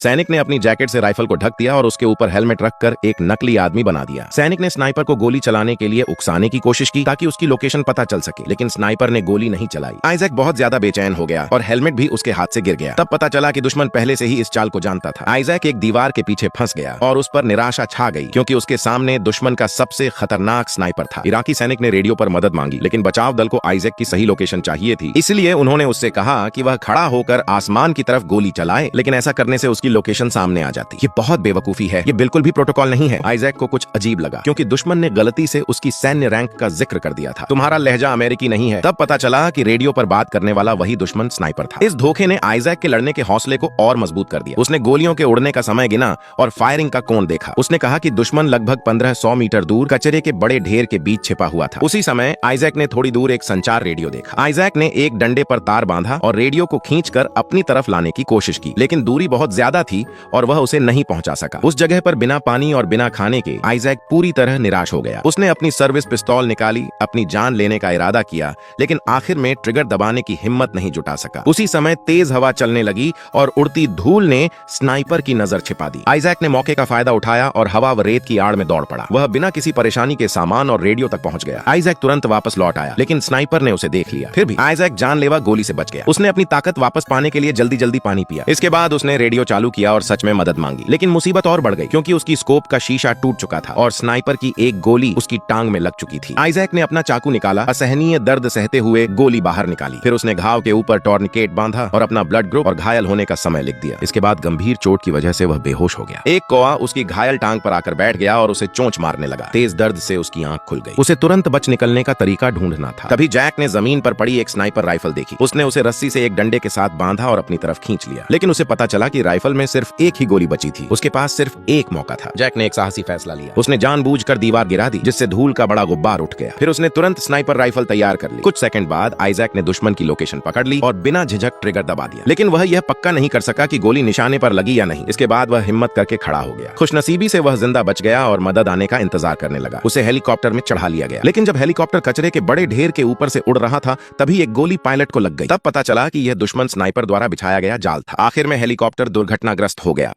सैनिक ने अपनी जैकेट से राइफल को ढक दिया और उसके ऊपर हेलमेट रखकर एक नकली आदमी बना दिया। सैनिक ने स्नाइपर को गोली चलाने के लिए उकसाने की कोशिश की ताकि उसकी लोकेशन पता चल सके, लेकिन स्नाइपर ने गोली नहीं चलाई। आइजैक बहुत ज्यादा बेचैन हो गया और हेलमेट भी उसके हाथ से गिर गया। तब पता चला कि दुश्मन पहले से ही इस चाल को जानता था। आइजैक एक दीवार के पीछे फंस गया और उस पर निराशा छा गई, क्योंकि उसके सामने दुश्मन का सबसे खतरनाक स्नाइपर था। इराकी सैनिक ने रेडियो पर मदद मांगी, लेकिन बचाव दल को आइजैक की सही लोकेशन चाहिए थी, इसलिए उन्होंने उससे कहा कि वह खड़ा होकर आसमान की तरफ गोली चलाए, लेकिन ऐसा करने से उसकी लोकेशन सामने आ जाती। ये बहुत बेवकूफी है, ये बिल्कुल भी प्रोटोकॉल नहीं है। आइजैक को कुछ अजीब लगा, क्योंकि दुश्मन ने गलती से उसकी सैन्य रैंक का जिक्र कर दिया था। तुम्हारा लहजा अमेरिकी नहीं है। तब पता चला कि रेडियो पर बात करने वाला वही दुश्मन स्नाइपर था। इस धोखे ने आइजैक के लड़ने के हौसले को और मजबूत कर दिया। उसने गोलियों के उड़ने का समय गिना और फायरिंग का कोण देखा। उसने कहा कि दुश्मन लगभग 1500 मीटर दूर कचरे के बड़े ढेर के बीच छिपा हुआ था। उसी समय आइजैक ने थोड़ी दूर एक संचार रेडियो देखा। आइजैक ने एक डंडे पर तार बांधा और रेडियो को खींचकर अपनी तरफ लाने की कोशिश की, लेकिन दूरी बहुत ज्यादा थी और वह उसे नहीं पहुंचा सका। उस जगह पर बिना पानी और बिना खाने के आइजैक पूरी तरह निराश हो गया। उसने अपनी सर्विस पिस्तौल निकाली, अपनी जान लेने का इरादा किया, लेकिन आखिर में ट्रिगर दबाने की हिम्मत नहीं जुटा सका। उसी समय तेज हवा चलने लगी और उड़ती धूल ने स्नाइपर की नजर छिपा दी। आइजैक ने मौके का फायदा उठाया और हवा व रेत की आड़ में दौड़ पड़ा। वह बिना किसी परेशानी के सामान और रेडियो तक पहुंच गया। आइजैक तुरंत वापस लौट आया, लेकिन स्नाइपर ने उसे देख लिया। फिर भी आइजैक जानलेवा गोली से बच गया। उसने अपनी ताकत वापस पाने के लिए जल्दी जल्दी पानी पिया। इसके बाद उसने रेडियो चालू किया और सच में मदद मांगी, लेकिन मुसीबत और बढ़ गई, क्योंकि उसकी स्कोप का शीशा टूट चुका था और स्नाइपर की एक गोली उसकी टांग में लग चुकी थी। आइजैक ने अपना चाकू निकाला, असहनीय दर्द सहते हुए गोली बाहर निकाली। फिर उसने घाव के ऊपर टॉर्निकेट बांधा और अपना ब्लड ग्रुप और घायल होने का समय लिख दिया। इसके बाद गंभीर चोट की वजह से वह बेहोश हो गया। एक कौवा उसकी घायल टांग पर आकर बैठ गया और उसे चोंच मारने लगा। तेज दर्द से उसकी आंख खुल गई। उसे तुरंत बच निकलने का तरीका ढूंढना था। तभी जैक ने जमीन पर पड़ी एक स्नाइपर राइफल देखी। उसने उसे रस्सी से एक डंडे के साथ बांधा और अपनी तरफ खींच लिया, लेकिन उसे पता चला कि राइफल में सिर्फ एक ही गोली बची थी। उसके पास सिर्फ एक मौका था। जैक ने एक साहसी फैसला लिया। उसने जानबूझकर दीवार गिरा दी, जिससे धूल का बड़ा गुब्बार उठ गया। फिर उसने तुरंत स्नाइपर राइफल तैयार कर ली। कुछ सेकंड बाद आइजैक ने दुश्मन की लोकेशन पकड़ ली और बिना झिझक ट्रिगर दबा दिया, लेकिन वह यह पक्का नहीं कर सका कि गोली निशाने पर लगी या नहीं। इसके बाद वह हिम्मत करके खड़ा हो गया। खुशनसीबी से वह जिंदा बच गया और मदद आने का इंतजार करने लगा। उसे हेलीकॉप्टर में चढ़ा लिया गया, लेकिन जब हेलीकॉप्टर कचरे के बड़े ढेर के ऊपर से उड़ रहा था, तभी एक गोली पायलट को लग गई। तब पता चला कि यह दुश्मन स्नाइपर द्वारा बिछाया गया जाल था। आखिर में हेलीकॉप्टर दुर्घटनाग्रस्त हो गया।